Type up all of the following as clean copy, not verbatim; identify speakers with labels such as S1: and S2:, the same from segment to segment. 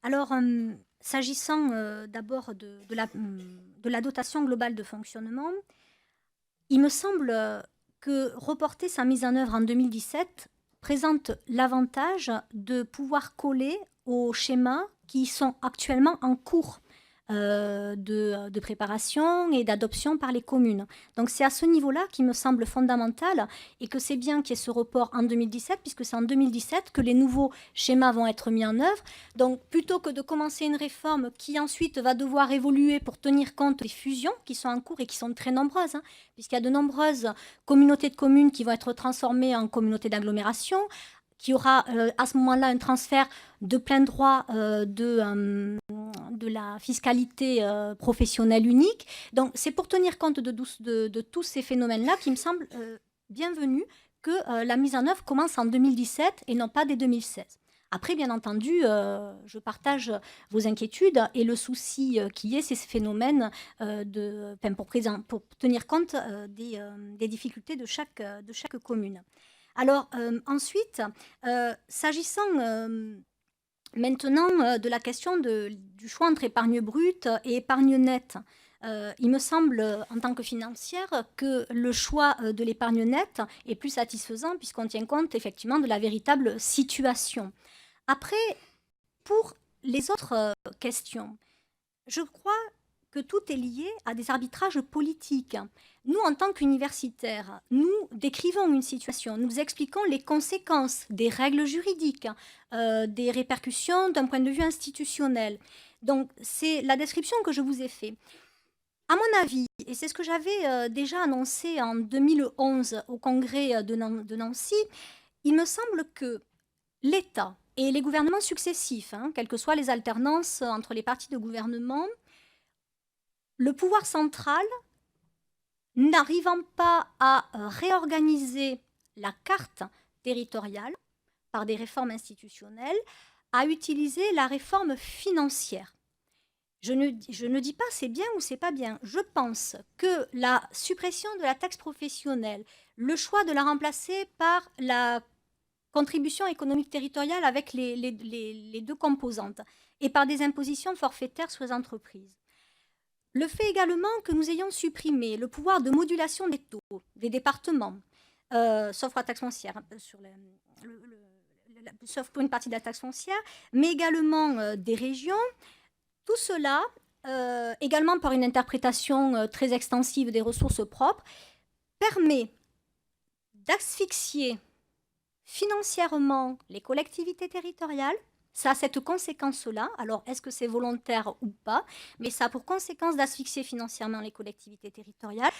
S1: Alors, s'agissant d'abord de la dotation globale de fonctionnement, il me semble que reporter sa mise en œuvre en 2017 présente l'avantage de pouvoir coller aux schémas qui sont actuellement en cours de préparation et d'adoption par les communes. Donc c'est à ce niveau-là qui me semble fondamental et que c'est bien qu'il y ait ce report en 2017 puisque c'est en 2017 que les nouveaux schémas vont être mis en œuvre. Donc plutôt que de commencer une réforme qui ensuite va devoir évoluer pour tenir compte des fusions qui sont en cours et qui sont très nombreuses, hein, puisqu'il y a de nombreuses communautés de communes qui vont être transformées en communautés d'agglomération, qui aura à ce moment-là un transfert de plein droit de la fiscalité professionnelle unique. Donc c'est pour tenir compte de tous ces phénomènes-là qui me semble bienvenu que la mise en œuvre commence en 2017 et non pas dès 2016. Après, bien entendu, je partage vos inquiétudes et le souci qu'il y ait ces phénomènes pour tenir compte des difficultés de chaque commune. Alors ensuite, s'agissant maintenant de la question du choix entre épargne brute et épargne nette, il me semble, en tant que financière, que le choix de l'épargne nette est plus satisfaisant puisqu'on tient compte effectivement de la véritable situation. Après, pour les autres questions, je crois que tout est lié à des arbitrages politiques. Nous, en tant qu'universitaires, nous décrivons une situation, nous expliquons les conséquences des règles juridiques, des répercussions d'un point de vue institutionnel. Donc, c'est la description que je vous ai faite. À mon avis, et c'est ce que j'avais déjà annoncé en 2011 au congrès de Nancy, il me semble que l'État et les gouvernements successifs, hein, quelles que soient les alternances entre les partis de gouvernement, le pouvoir central, n'arrivant pas à réorganiser la carte territoriale par des réformes institutionnelles, a utilisé la réforme financière. Je ne dis pas c'est bien ou c'est pas bien. Je pense que la suppression de la taxe professionnelle, le choix de la remplacer par la contribution économique territoriale avec les deux composantes et par des impositions forfaitaires sur les entreprises. Le fait également que nous ayons supprimé le pouvoir de modulation des taux des départements, sauf pour la taxe foncière, sauf pour une partie de la taxe foncière, mais également des régions, tout cela, également par une interprétation très extensive des ressources propres, permet d'asphyxier financièrement les collectivités territoriales. Ça a cette conséquence-là. Alors, est-ce que c'est volontaire ou pas? Mais ça a pour conséquence d'asphyxier financièrement les collectivités territoriales.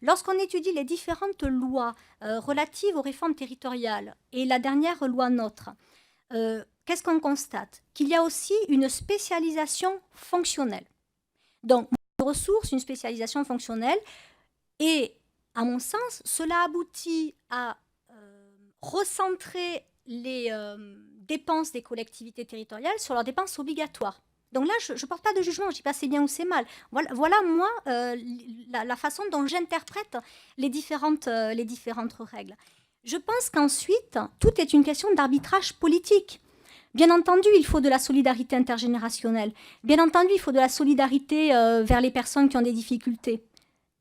S1: Lorsqu'on étudie les différentes lois relatives aux réformes territoriales et la dernière loi NOTRe, qu'est-ce qu'on constate? Qu'il y a aussi une spécialisation fonctionnelle. Donc, une ressource, une spécialisation fonctionnelle. Et, à mon sens, cela aboutit à recentrer les dépenses des collectivités territoriales sur leurs dépenses obligatoires. Donc là, je ne porte pas de jugement, je ne dis pas c'est bien ou c'est mal. Voilà moi, la façon dont j'interprète les différentes règles. Je pense qu'ensuite, tout est une question d'arbitrage politique. Bien entendu, il faut de la solidarité intergénérationnelle. Bien entendu, il faut de la solidarité vers les personnes qui ont des difficultés.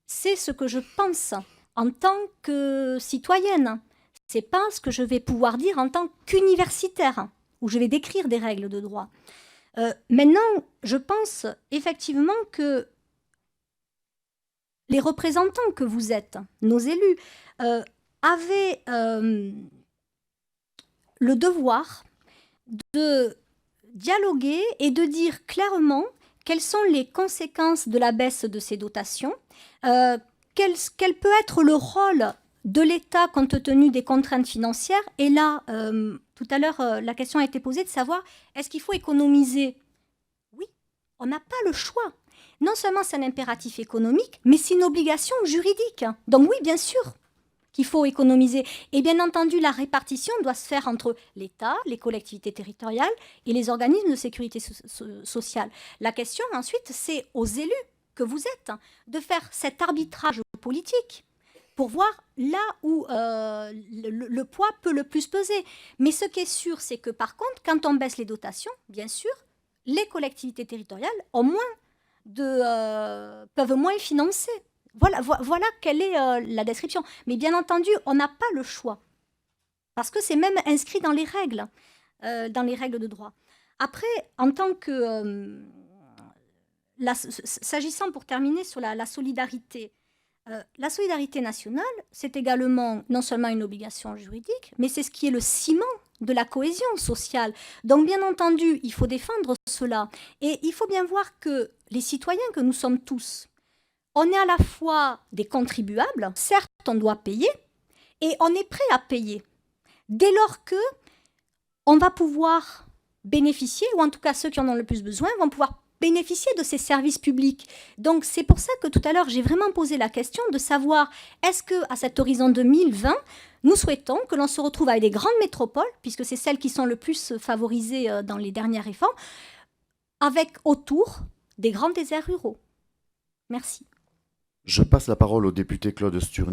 S1: C'est ce que je pense en tant que citoyenne. C'est pas ce que je vais pouvoir dire en tant qu'universitaire, où je vais décrire des règles de droit. Maintenant, je pense effectivement que les représentants que vous êtes, nos élus, avaient le devoir de dialoguer et de dire clairement quelles sont les conséquences de la baisse de ces dotations, quel peut être le rôle de l'État compte tenu des contraintes financières. Et là, tout à l'heure, la question a été posée de savoir, est-ce qu'il faut économiser? Oui, on n'a pas le choix. Non seulement c'est un impératif économique, mais c'est une obligation juridique. Donc oui, bien sûr qu'il faut économiser. Et bien entendu, la répartition doit se faire entre l'État, les collectivités territoriales et les organismes de sécurité sociale. La question ensuite, c'est aux élus que vous êtes de faire cet arbitrage politique pour voir là où le poids peut le plus peser. Mais ce qui est sûr, c'est que par contre, quand on baisse les dotations, bien sûr, les collectivités territoriales ont peuvent moins financer. Voilà quelle est la description. Mais bien entendu, on n'a pas le choix. Parce que c'est même inscrit dans les règles de droit. Après, en tant que... s'agissant, pour terminer, sur la solidarité, la solidarité nationale, c'est également non seulement une obligation juridique, mais c'est ce qui est le ciment de la cohésion sociale. Donc, bien entendu, il faut défendre cela. Et il faut bien voir que les citoyens que nous sommes tous, on est à la fois des contribuables, certes, on doit payer, et on est prêt à payer. Dès lors que on va pouvoir bénéficier, ou en tout cas ceux qui en ont le plus besoin, vont pouvoir bénéficier de ces services publics. Donc c'est pour ça que tout à l'heure, j'ai vraiment posé la question de savoir, est-ce qu'à cet horizon 2020, nous souhaitons que l'on se retrouve avec des grandes métropoles, puisque c'est celles qui sont le plus favorisées dans les dernières réformes, avec autour des grands déserts ruraux. Merci.
S2: Je passe la parole au député Claude Sturny.